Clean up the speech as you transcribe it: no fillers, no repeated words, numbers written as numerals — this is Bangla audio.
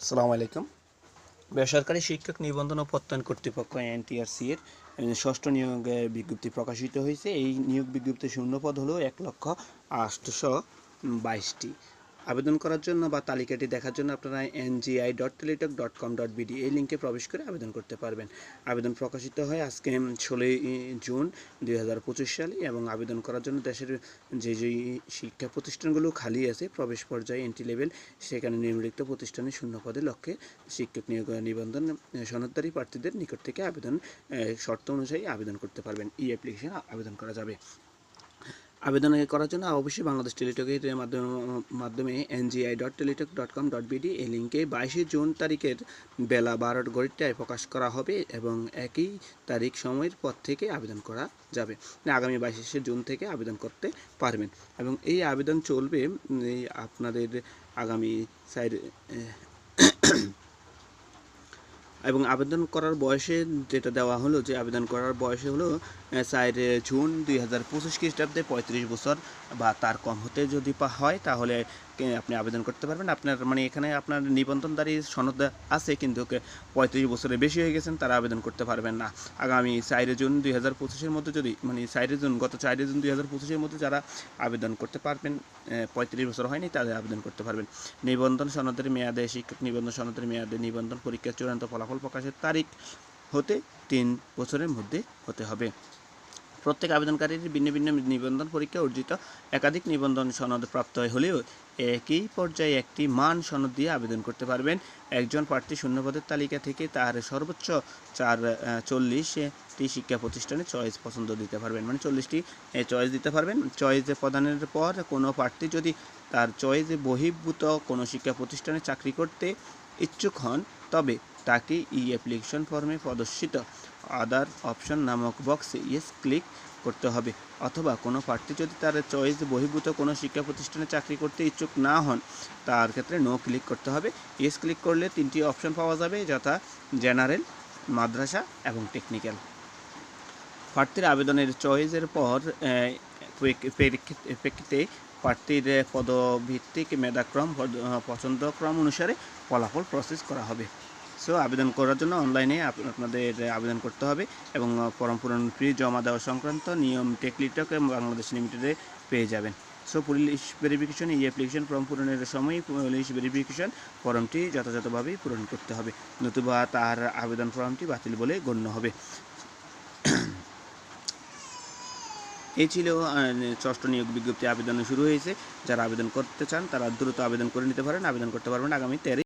আসসালামু আলাইকুম। বেসরকারি শিক্ষক নিবন্ধন ও প্রত্যয়ন কর্তৃপক্ষ এনটিআরসি এর ষষ্ঠ নিয়োগের বিজ্ঞপ্তি প্রকাশিত হয়েছে। এই নিয়োগ বিজ্ঞপ্তির শূন্যপদ হলো 1,08,22টি। আবেদন করার জন্য বা তালিকাটি দেখার জন্য আপনারা ngi.teletalk.com.bd এই লিঙ্কে প্রবেশ করে আবেদন করতে পারবেন। আবেদন প্রকাশিত হয় আজকে 16 জুন 2025 সালে এবং আবেদন করার জন্য দেশের যে শিক্ষা প্রতিষ্ঠানগুলো খালি আছে প্রবেশ পর্যায়ে এন্ট্রি লেভেল সেখানে নিম্নলিখিত প্রতিষ্ঠানে শূন্যপদের লক্ষ্যে শিক্ষক নিয়োগ নিবন্ধন সনদধারী প্রার্থীদের নিকট থেকে আবেদন শর্ত অনুযায়ী আবেদন করতে পারবেন। ই অ্যাপ্লিকেশন আবেদন করা যাবে। আবেদন করার জন্য অবশ্যই বাংলাদেশ টেলিটকের মাধ্যমে ngi.teletalk.com.bd এই লিঙ্কে 22 জুন তারিখের বেলা 12টায় প্রকাশ করা হবে এবং একই তারিখ সময়ের পর থেকে আবেদন করা যাবে। আগামী 22 জুন থেকে আবেদন করতে পারবেন এবং এই আবেদন চলবে আপনাদের আগামী এবং আবেদন করার বয়সে যেটা দেওয়া হলো যে আবেদন করার বয়সে হলো 4 জুন 2025 খ্রিস্টাব্দে 35 বছর বা তার কম হতে যদি হয় তাহলে আপনি আবেদন করতে পারবেন। আপনার মানে এখানে আপনার নিবন্ধনধারী সনদ আছে কিন্তু 35 বছরের বেশি হয়ে গেছেন তারা আবেদন করতে পারবেন না। আগামী 4 জুন 2025-এর মধ্যে যদি গত 4 জুন 2025-এর মধ্যে যারা আবেদন করতে পারবেন 35 বছর হয়নি তাদের আবেদন করতে পারবেন। নিবন্ধন সনদের মেয়াদে শিক্ষক নিবন্ধন সনদের মেয়াদে নিবন্ধন পরীক্ষার চূড়ান্ত ফলাফল প্রকাশের তারিখ হতে 3 বছরের মধ্যে হতে হবে। প্রত্যেক আবেদনকারীর ভিন্ন ভিন্ন নিবন্ধন পরীক্ষা অর্জিত একাধিক নিবন্ধন সনদ প্রাপ্ত হলেও একই পর্যায়ে একটি মান সনদ দিয়ে আবেদন করতে পারবেন। একজন প্রার্থী শূন্যপদের তালিকা থেকে তার সর্বোচ্চ 40টি শিক্ষা প্রতিষ্ঠানে চয়েস পছন্দ দিতে পারবেন, মানে 40টি চয়েস দিতে পারবেন। চয়েস প্রদানের পর কোনো প্রার্থী যদি তার চয়েসে বহির্ভূত কোনো শিক্ষা প্রতিষ্ঠানে চাকরি করতে ইচ্ছুক হন তবে তাকে ই অ্যাপ্লিকেশন ফর্মে প্রদর্শিত আদার অপশন নামক বক্সে ইয়েস ক্লিক করতে হবে, অথবা কোনো প্রার্থী যদি তার চয়েস বহির্ভূত কোনো শিক্ষা প্রতিষ্ঠানে চাকরি করতে ইচ্ছুক না হন তার ক্ষেত্রে নো ক্লিক করতে হবে। ইয়েস ক্লিক করলে 3টি অপশন পাওয়া যাবে, যথা জেনারেল, মাদ্রাসা এবং টেকনিক্যাল। প্রার্থীর আবেদনের চয়েসের পর প্রেক্ষিতে প্রার্থীর পদভিত্তিক মেধাক্রম পছন্দক্রম অনুসারে ফলাফল প্রসেস করা হবে। সো আবেদন করার জন্য অনলাইনে আপনাদের আবেদন করতে হবে এবং ফর্ম পূরণ ফি জমা দেওয়া সংক্রান্ত নিয়ম টেকলিটক বাংলাদেশ লিমিটেডে পেয়ে যাবেন। সো পুলিশ ভেরিফিকেশন এই অ্যাপ্লিকেশন ফর্ম পূরণের সময় পুলিশ ভেরিফিকেশন ফর্মটি যথাযথভাবেই পূরণ করতে হবে, নতুবা তার আবেদন ফর্মটি বাতিল বলে গণ্য হবে। এই ছিল ষষ্ঠ নিয়োগ বিজ্ঞপ্তি আবেদন শুরু হয়েছে। যারা আবেদন করতে চান তারা দ্রুত আবেদন করে নিতে পারেন। আবেদন করতে পারবেন আগামী 13